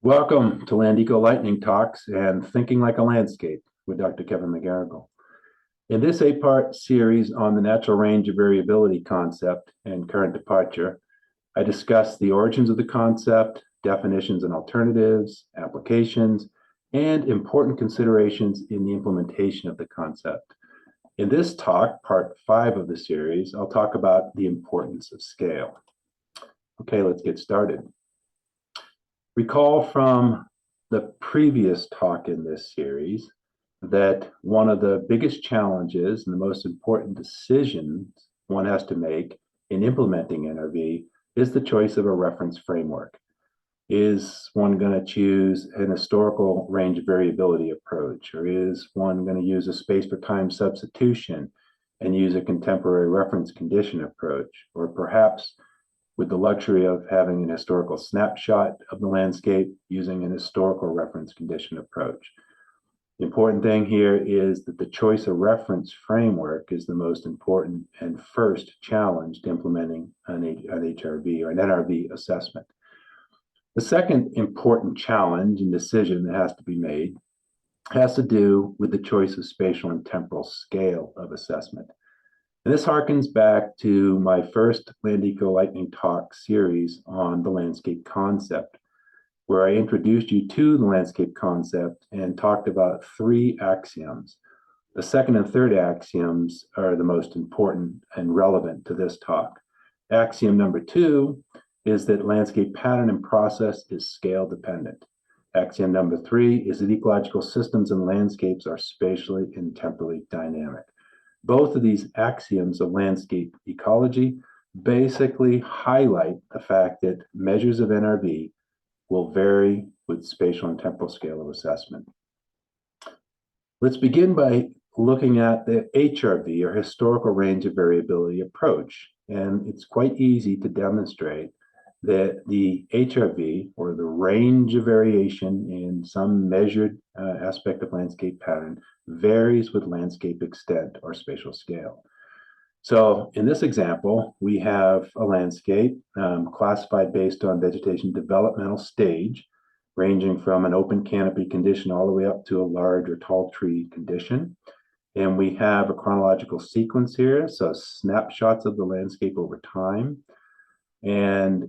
Welcome to Land Eco Lightning Talks and Thinking Like a Landscape with Dr. Kevin McGarrigle. In this 8-part series on the natural range of variability concept and current departure, I discuss the origins of the concept, definitions and alternatives, applications, and important considerations in the implementation of the concept. In this talk, part 5 of the series, I'll talk about the importance of scale. Okay, let's get started. Recall from the previous talk in this series that one of the biggest challenges and the most important decisions one has to make in implementing NRV is the choice of a reference framework. Is one going to choose an historical range of variability approach, or is one going to use a space for time substitution and use a contemporary reference condition approach, or perhaps with the luxury of having an historical snapshot of the landscape using an historical reference condition approach? The important thing here is that the choice of reference framework is the most important and first challenge to implementing an HRV or an NRV assessment. The second important challenge and decision that has to be made has to do with the choice of spatial and temporal scale of assessment. And this harkens back to my first Land Eco Lightning Talk series on the landscape concept, where I introduced you to the landscape concept and talked about 3 axioms. The second and third axioms are the most important and relevant to this talk. Axiom number 2 is that landscape pattern and process is scale dependent. Axiom number 3 is that ecological systems and landscapes are spatially and temporally dynamic. Both of these axioms of landscape ecology basically highlight the fact that measures of NRV will vary with spatial and temporal scale of assessment. Let's begin by looking at the HRV, or historical range of variability approach. And it's quite easy to demonstrate that the HRV, or the range of variation in some measured aspect of landscape pattern, varies with landscape extent or spatial scale. So in this example, we have a landscape classified based on vegetation developmental stage, ranging from an open canopy condition all the way up to a large or tall tree condition. And we have a chronological sequence here, so snapshots of the landscape over time. And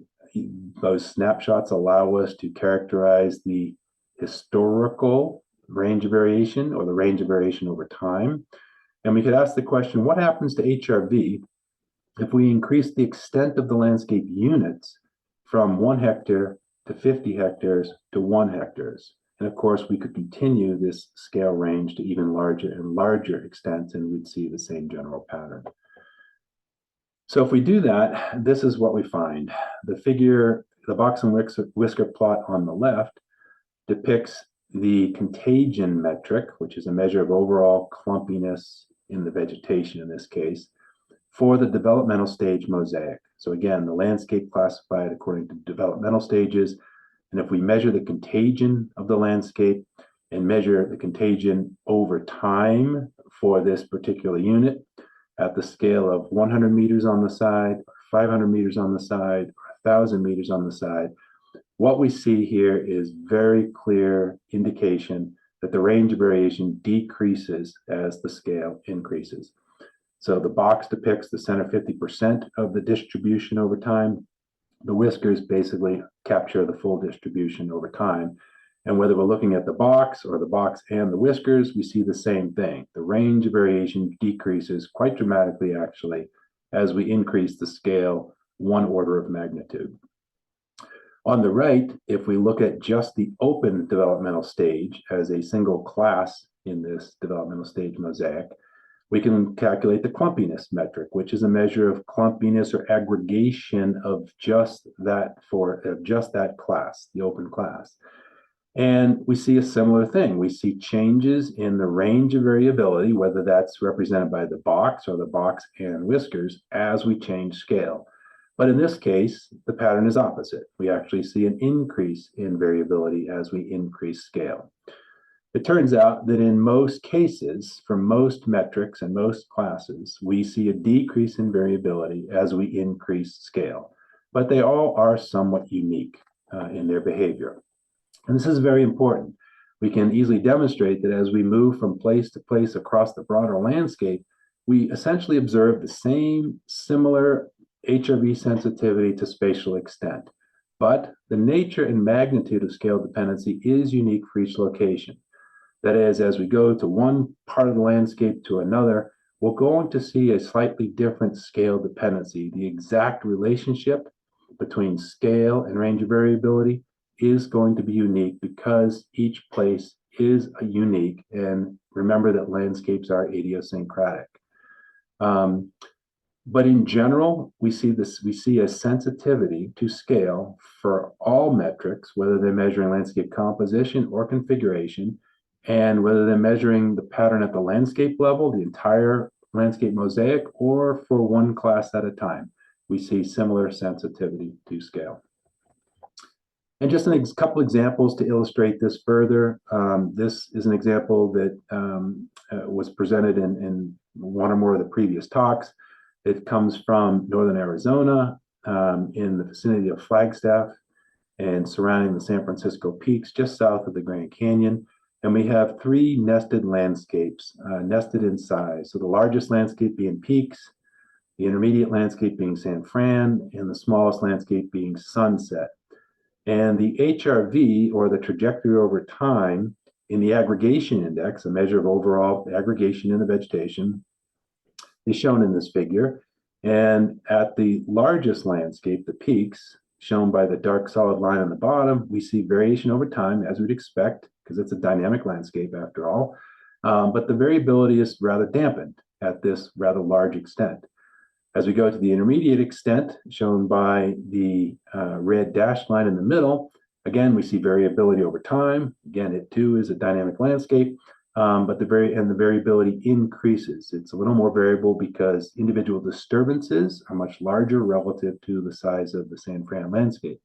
those snapshots allow us to characterize the historical range of variation, or the range of variation over time. And we could ask the question, what happens to HRV if we increase the extent of the landscape units from 1 hectare to 50 hectares to 1 hectares? And of course, we could continue this scale range to even larger and larger extents, and we'd see the same general pattern. So if we do that, this is what we find. The figure, the box and whisker plot on the left, depicts the contagion metric, which is a measure of overall clumpiness in the vegetation in this case, for the developmental stage mosaic. So again, the landscape classified according to developmental stages. And if we measure the contagion of the landscape and measure the contagion over time for this particular unit, at the scale of 100 meters on the side, 500 meters on the side, or 1,000 meters on the side, what we see here is very clear indication that the range of variation decreases as the scale increases. So the box depicts the center 50% of the distribution over time. The whiskers basically capture the full distribution over time. And whether we're looking at the box or the box and the whiskers, we see the same thing. The range of variation decreases quite dramatically, actually, as we increase the scale 1 order of magnitude. On the right, if we look at just the open developmental stage as a single class in this developmental stage mosaic, we can calculate the clumpiness metric, which is a measure of clumpiness or aggregation of just that class, the open class. And we see a similar thing. We see changes in the range of variability, whether that's represented by the box or the box and whiskers, as we change scale. But in this case, the pattern is opposite. We actually see an increase in variability as we increase scale. It turns out that in most cases, for most metrics and most classes, we see a decrease in variability as we increase scale. But they all are somewhat unique in their behavior. And this is very important. We can easily demonstrate that as we move from place to place across the broader landscape, we essentially observe the same similar HRV sensitivity to spatial extent. But the nature and magnitude of scale dependency is unique for each location. That is, as we go to one part of the landscape to another, we're going to see a slightly different scale dependency. The exact relationship between scale and range of variability is going to be unique because each place is unique. And remember that landscapes are idiosyncratic. But in general, we see a sensitivity to scale for all metrics, whether they're measuring landscape composition or configuration, and whether they're measuring the pattern at the landscape level, the entire landscape mosaic, or for one class at a time. We see similar sensitivity to scale. And just a couple examples to illustrate this further. This is an example that was presented in one or more of the previous talks. It comes from northern Arizona, in the vicinity of Flagstaff and surrounding the San Francisco peaks just south of the Grand Canyon. And we have three nested landscapes, nested in size. So the largest landscape being Peaks, the intermediate landscape being San Fran, and the smallest landscape being Sunset. And the HRV, or the trajectory over time, in the aggregation index, a measure of overall aggregation in the vegetation, is shown in this figure. And at the largest landscape, the Peaks, shown by the dark solid line on the bottom, we see variation over time, as we'd expect, because it's a dynamic landscape after all. But the variability is rather dampened at this rather large extent. As we go to the intermediate extent, shown by the red dashed line in the middle, again, we see variability over time. Again, it too is a dynamic landscape, but the variability increases. It's a little more variable because individual disturbances are much larger relative to the size of the San Fran landscape.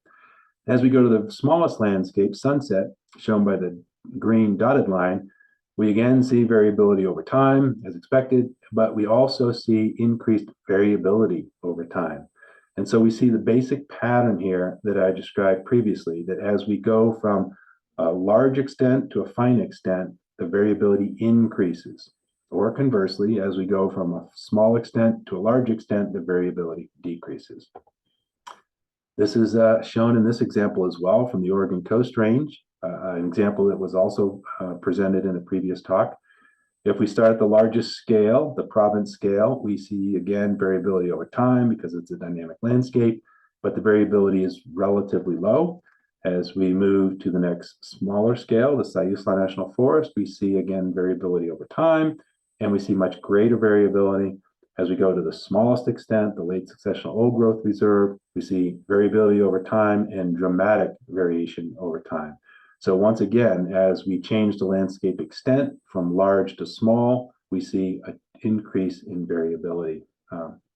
As we go to the smallest landscape, Sunset, shown by the green dotted line, we again see variability over time, as expected, but we also see increased variability over time. And so we see the basic pattern here that I described previously, that as we go from a large extent to a fine extent, the variability increases. Or conversely, as we go from a small extent to a large extent, the variability decreases. This is shown in this example as well from the Oregon Coast Range, an example that was also presented in a previous talk. If we start at the largest scale, the province scale, we see again variability over time because it's a dynamic landscape, but the variability is relatively low. As we move to the next smaller scale, the Siuslaw National Forest, we see again variability over time, and we see much greater variability. As we go to the smallest extent, the late successional old growth reserve, we see variability over time and dramatic variation over time. So once again, as we change the landscape extent from large to small, we see an increase in variability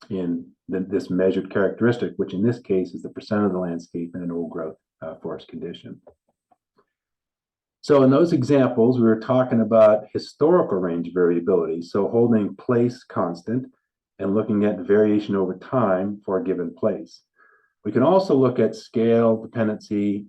in this measured characteristic, which in this case is the percent of the landscape in an old growth forest condition. So in those examples, we were talking about historical range variability, so holding place constant and looking at variation over time for a given place. We can also look at scale dependency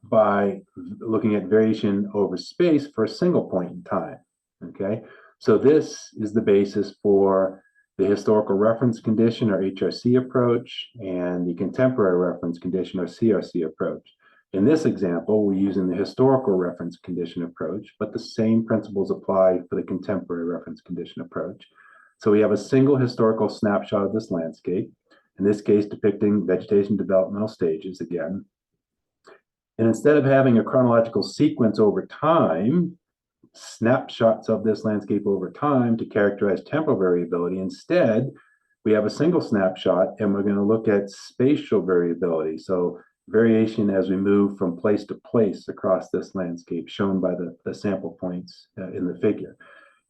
by looking at variation over space for a single point in time, okay? So this is the basis for the historical reference condition, or HRC approach, and the contemporary reference condition, or CRC approach. In this example, we're using the historical reference condition approach, but the same principles apply for the contemporary reference condition approach. So we have a single historical snapshot of this landscape, in this case depicting vegetation developmental stages again. And instead of having a chronological sequence over time, snapshots of this landscape over time to characterize temporal variability, instead, we have a single snapshot and we're going to look at spatial variability. So variation as we move from place to place across this landscape, shown by the sample points in the figure.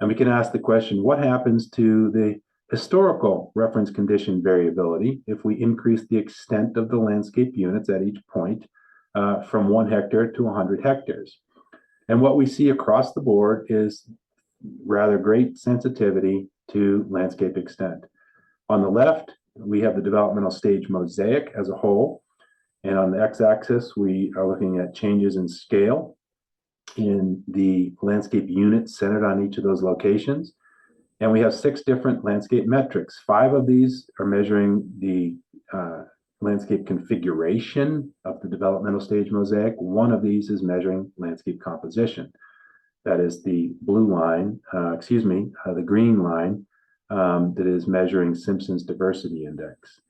And we can ask the question, what happens to the historical reference condition variability if we increase the extent of the landscape units at each point from 1 hectare to 100 hectares? And what we see across the board is rather great sensitivity to landscape extent. On the left, we have the developmental stage mosaic as a whole. And on the x-axis, we are looking at changes in scale in the landscape units centered on each of those locations. And we have 6 different landscape metrics. 5 of these are measuring the landscape configuration of the developmental stage mosaic. 1 of these is measuring landscape composition. That is the blue line, the green line that is measuring Simpson's diversity index.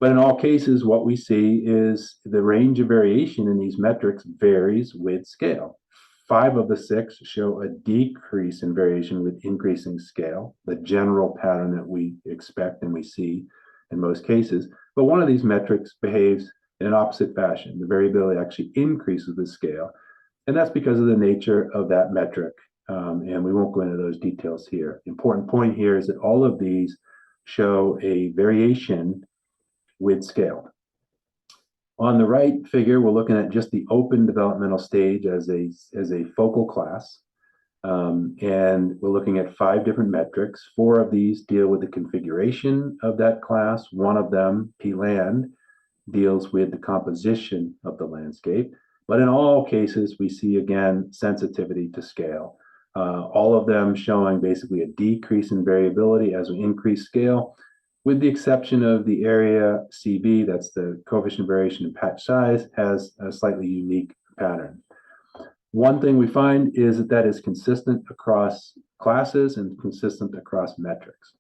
But in all cases, what we see is the range of variation in these metrics varies with scale. 5 of the 6 show a decrease in variation with increasing scale, the general pattern that we expect and we see in most cases. But one of these metrics behaves in an opposite fashion. The variability actually increases with scale. And that's because of the nature of that metric. And we won't go into those details here. The important point here is that all of these show a variation with scale. On the right figure, we're looking at just the open developmental stage as a focal class. And we're looking at 5 different metrics. 4 of these deal with the configuration of that class. 1 of them, P-land, deals with the composition of the landscape. But in all cases, we see, again, sensitivity to scale. All of them showing basically a decrease in variability as we increase scale, with the exception of the area CB, that's the coefficient of variation in patch size, has a slightly unique pattern. One thing we find is that that is consistent across classes and consistent across metrics.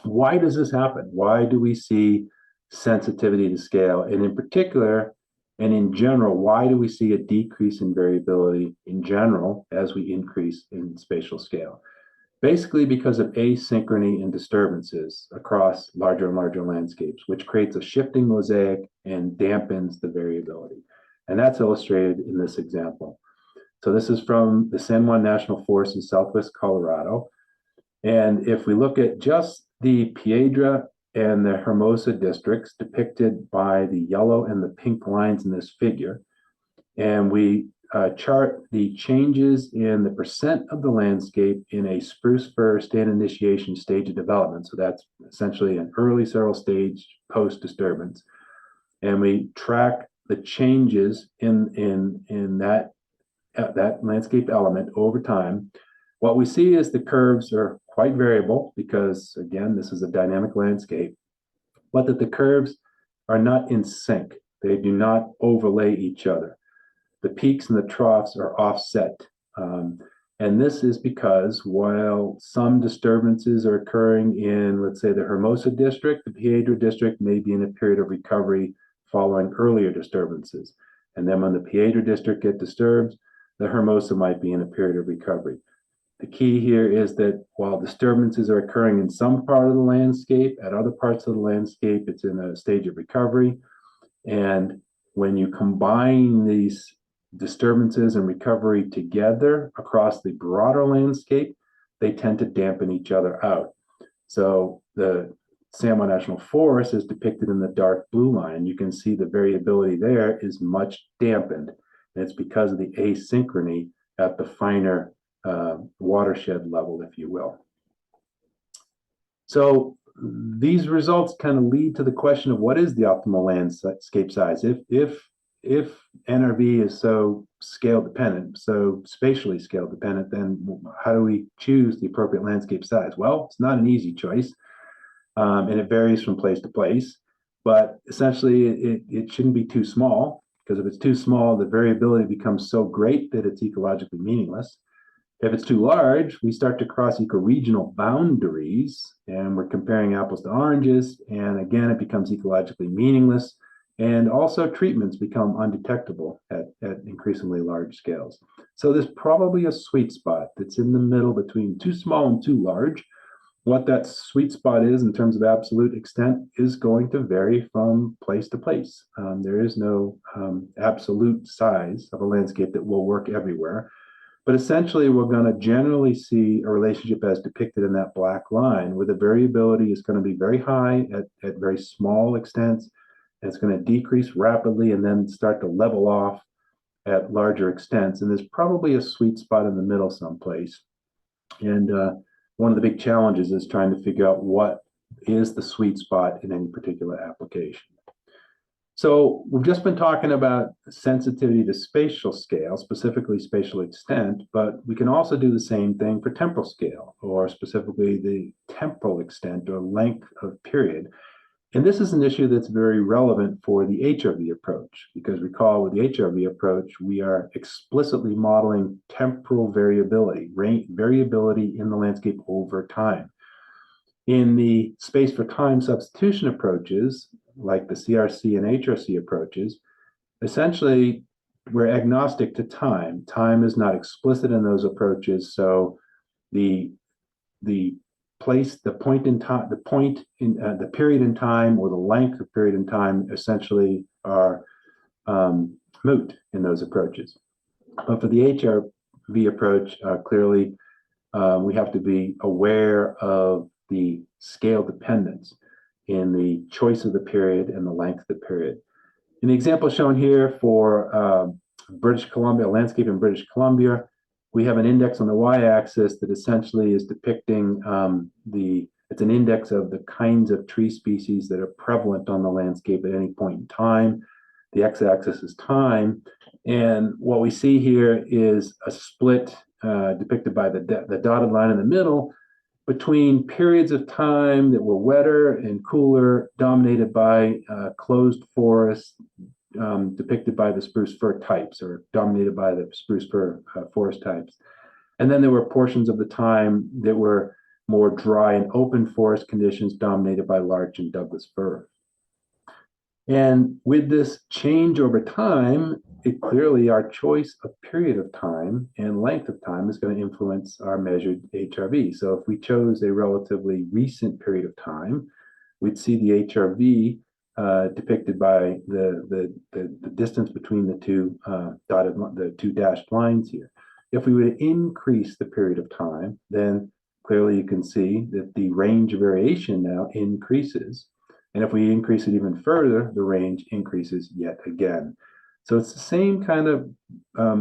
Why does this happen? Why do we see sensitivity to scale? And in particular, and in general, why do we see a decrease in variability in general as we increase in spatial scale? Basically because of asynchrony and disturbances across larger and larger landscapes, which creates a shifting mosaic and dampens the variability. And that's illustrated in this example. So this is from the San Juan National Forest in Southwest Colorado. And if we look at just the Piedra and the Hermosa districts depicted by the yellow and the pink lines in this figure, and we chart the changes in the percent of the landscape in a spruce fir stand initiation stage of development. So that's essentially an early several stage post disturbance. And we track the changes in that landscape element over time. What we see is the curves are quite variable because, again, this is a dynamic landscape, but that the curves are not in sync. They do not overlay each other. The peaks and the troughs are offset. And this is because while some disturbances are occurring in, let's say, the Hermosa district, the Piedra district may be in a period of recovery following earlier disturbances. And then when the Piedra district gets disturbed, the Hermosa might be in a period of recovery. The key here is that while disturbances are occurring in some part of the landscape, at other parts of the landscape, it's in a stage of recovery. And when you combine these disturbances and recovery together across the broader landscape, they tend to dampen each other out. So the San Juan National Forest is depicted in the dark blue line. You can see the variability there is much dampened. And it's because of the asynchrony at the finer watershed level, if you will. So these results kind of lead to the question of what is the optimal landscape size? If NRV is so scale dependent, so spatially scale dependent, then how do we choose the appropriate landscape size? Well, it's not an easy choice, and it varies from place to place. But essentially, it shouldn't be too small, because if it's too small, the variability becomes so great that it's ecologically meaningless. If it's too large, we start to cross ecoregional boundaries, and we're comparing apples to oranges, and again, it becomes ecologically meaningless. And also treatments become undetectable at increasingly large scales. So there's probably a sweet spot that's in the middle between too small and too large. What that sweet spot is in terms of absolute extent is going to vary from place to place. There is no absolute size of a landscape that will work everywhere. But essentially, we're going to generally see a relationship as depicted in that black line, where the variability is going to be very high at very small extents, and it's going to decrease rapidly and then start to level off at larger extents. And there's probably a sweet spot in the middle someplace. And one of the big challenges is trying to figure out what is the sweet spot in any particular application. So we've just been talking about sensitivity to spatial scale, specifically spatial extent, but we can also do the same thing for temporal scale, or specifically the temporal extent or length of period. And this is an issue that's very relevant for the HRV approach, because recall with the HRV approach, we are explicitly modeling temporal variability, variability in the landscape over time. In the space for time substitution approaches, like the CRC and HRC approaches, essentially we're agnostic to time. Time is not explicit in those approaches, so the place, the point in time, the period in time or the length of period in time essentially are moot in those approaches. But for the HRV approach, clearly we have to be aware of the scale dependence in the choice of the period and the length of the period. In the example shown here for British Columbia, landscape in British Columbia, we have an index on the y-axis that essentially is depicting it's an index of the kinds of tree species that are prevalent on the landscape at any point in time. The x-axis is time. And what we see here is a split depicted by the dotted line in the middle between periods of time that were wetter and cooler, dominated by closed forests, depicted by the spruce fir types, or dominated by the spruce fir forest types. And then there were portions of the time that were more dry and open forest conditions dominated by larch and Douglas fir. And with this change over time, clearly our choice of period of time and length of time is going to influence our measured HRV. So if we chose a relatively recent period of time, we'd see the HRV depicted by the distance between the two dashed lines here. If we would increase the period of time, then clearly you can see that the range of variation now increases. And if we increase it even further, the range increases yet again. So it's the same kind of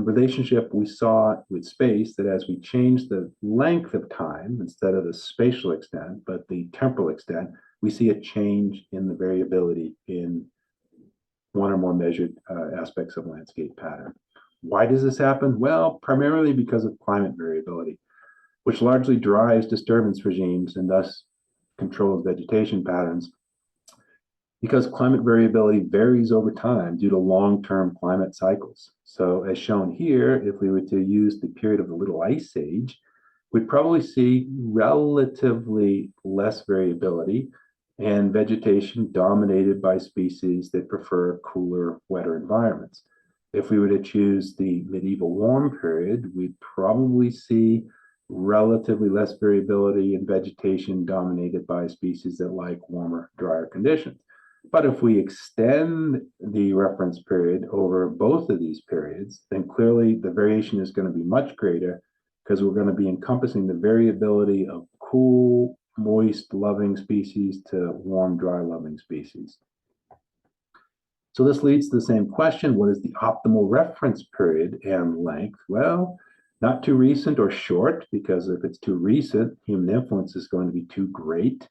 relationship we saw with space, that as we change the length of time instead of the spatial extent, but the temporal extent, we see a change in the variability in one or more measured aspects of landscape pattern. Why does this happen? Well, primarily because of climate variability, which largely drives disturbance regimes and thus controls vegetation patterns. Because climate variability varies over time due to long-term climate cycles. So as shown here, if we were to use the period of the Little Ice Age, we'd probably see relatively less variability and vegetation dominated by species that prefer cooler, wetter environments. If we were to choose the medieval warm period, we'd probably see relatively less variability in vegetation dominated by species that like warmer, drier conditions. But if we extend the reference period over both of these periods, then clearly the variation is going to be much greater, because we're going to be encompassing the variability of cool, moist, loving species to warm, dry, loving species. So this leads to the same question: what is the optimal reference period and length? Well, not too recent or short, because if it's too recent, human influence is going to be too great.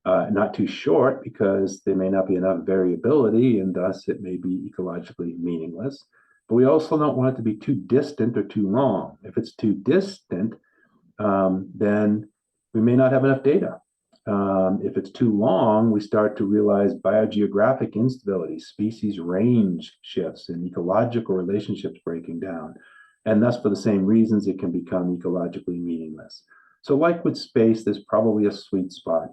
Not too short, because there may not be enough variability, and thus it may be ecologically meaningless. But we also don't want it to be too distant or too long. If it's too distant, then we may not have enough data. If it's too long, we start to realize biogeographic instability, species range shifts, and ecological relationships breaking down. And thus, for the same reasons, it can become ecologically meaningless. So like with space, there's probably a sweet spot.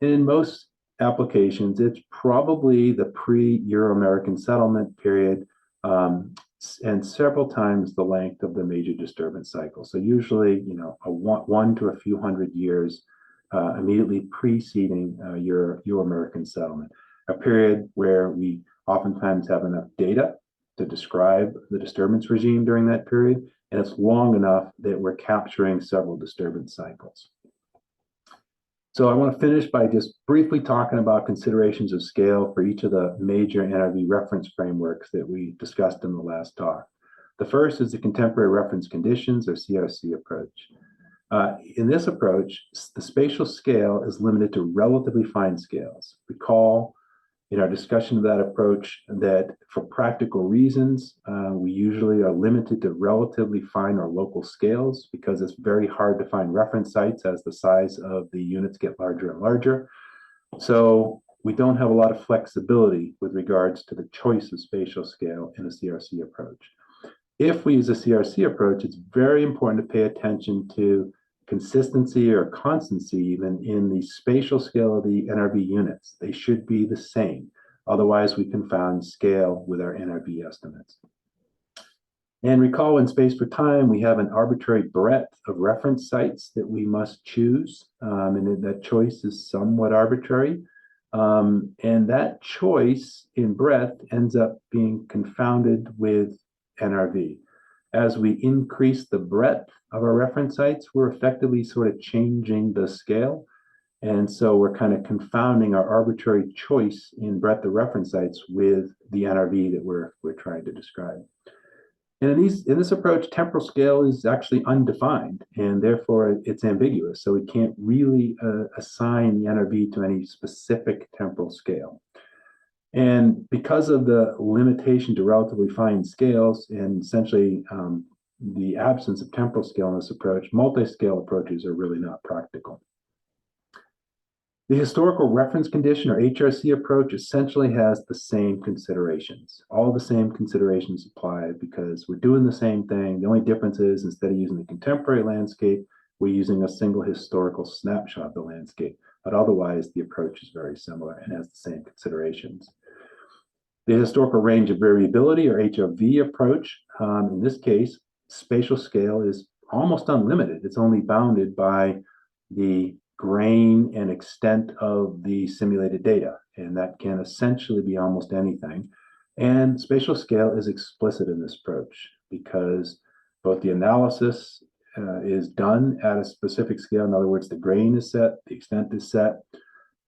In most applications, it's probably the pre-Euro-American settlement period, and several times the length of the major disturbance cycle. So usually, one to a few hundred years immediately preceding Euro-American settlement, a period where we oftentimes have enough data to describe the disturbance regime during that period, and it's long enough that we're capturing several disturbance cycles. So I want to finish by just briefly talking about considerations of scale for each of the major NRV reference frameworks that we discussed in the last talk. The first is the contemporary reference conditions, or CRC approach. In this approach, the spatial scale is limited to relatively fine scales. Recall, in our discussion of that approach that for practical reasons, we usually are limited to relatively fine or local scales because it's very hard to find reference sites as the size of the units get larger and larger. So we don't have a lot of flexibility with regards to the choice of spatial scale in a CRC approach. If we use a CRC approach, it's very important to pay attention to consistency or constancy even in the spatial scale of the NRV units. They should be the same. Otherwise, we confound scale with our NRV estimates. And recall in space for time, we have an arbitrary breadth of reference sites that we must choose. And that choice is somewhat arbitrary. And that choice in breadth ends up being confounded with NRV. As we increase the breadth of our reference sites, we're effectively sort of changing the scale. And so we're kind of confounding our arbitrary choice in breadth of reference sites with the NRV that we're trying to describe. And in this approach, temporal scale is actually undefined, and therefore it's ambiguous. So we can't really assign the NRV to any specific temporal scale. And because of the limitation to relatively fine scales and essentially the absence of temporal scale in this approach, multi-scale approaches are really not practical. The historical reference condition, or HRC approach, essentially has the same considerations. All the same considerations apply because we're doing the same thing. The only difference is instead of using the contemporary landscape, we're using a single historical snapshot of the landscape. But otherwise, the approach is very similar and has the same considerations. The historical range of variability, or HRV approach, in this case, spatial scale is almost unlimited. It's only bounded by the grain and extent of the simulated data, and that can essentially be almost anything. And spatial scale is explicit in this approach because both the analysis is done at a specific scale. In other words, the grain is set, the extent is set,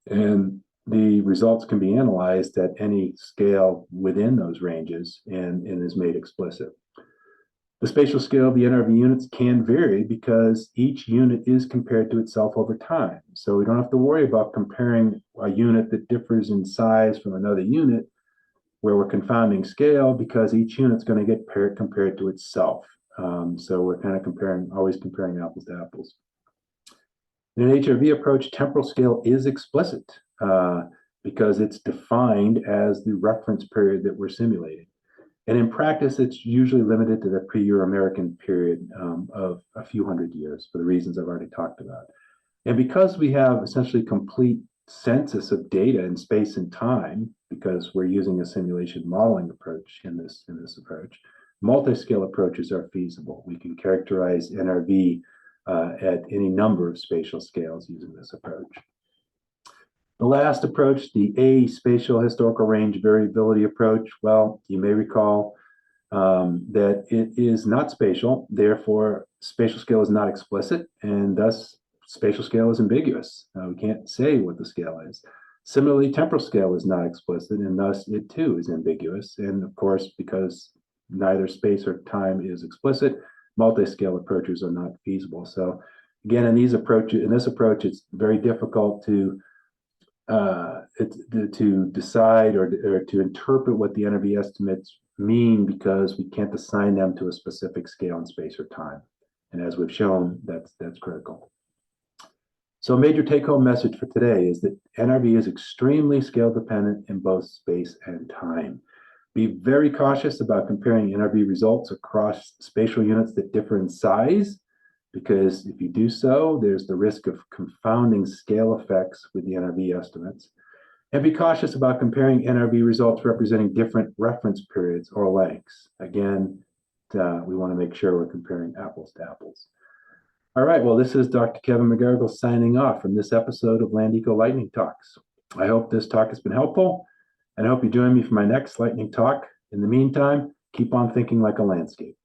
and the results can be analyzed at any scale within those ranges and is made explicit. The spatial scale of the NRV units can vary because each unit is compared to itself over time. So we don't have to worry about comparing a unit that differs in size from another unit where we're confounding scale because each unit's going to get compared to itself. So we're kind of always comparing apples to apples. In an HRV approach, temporal scale is explicit because it's defined as the reference period that we're simulating. And in practice, it's usually limited to the pre-Euro-American period of a few hundred years for the reasons I've already talked about. And because we have essentially complete census of data in space and time, because we're using a simulation modeling approach in this approach, multi-scale approaches are feasible. We can characterize NRV at any number of spatial scales using this approach. The last approach, the aspatial historical range variability approach, well, you may recall that it is not spatial, therefore spatial scale is not explicit, and thus spatial scale is ambiguous. We can't say what the scale is. Similarly, temporal scale is not explicit, and thus it too is ambiguous. And of course, because neither space or time is explicit, multi-scale approaches are not feasible. So again, in this approach, it's very difficult to decide or to interpret what the NRV estimates mean because we can't assign them to a specific scale in space or time. And as we've shown, that's critical. So a major take-home message for today is that NRV is extremely scale dependent in both space and time. Be very cautious about comparing NRV results across spatial units that differ in size, because if you do so, there's the risk of confounding scale effects with the NRV estimates. And be cautious about comparing NRV results representing different reference periods or lengths. Again, we want to make sure we're comparing apples to apples. All right, well, this is Dr. Kevin McGarrigle signing off from this episode of Land Eco Lightning Talks. I hope this talk has been helpful, and I hope you join me for my next lightning talk. In the meantime, keep on thinking like a landscape.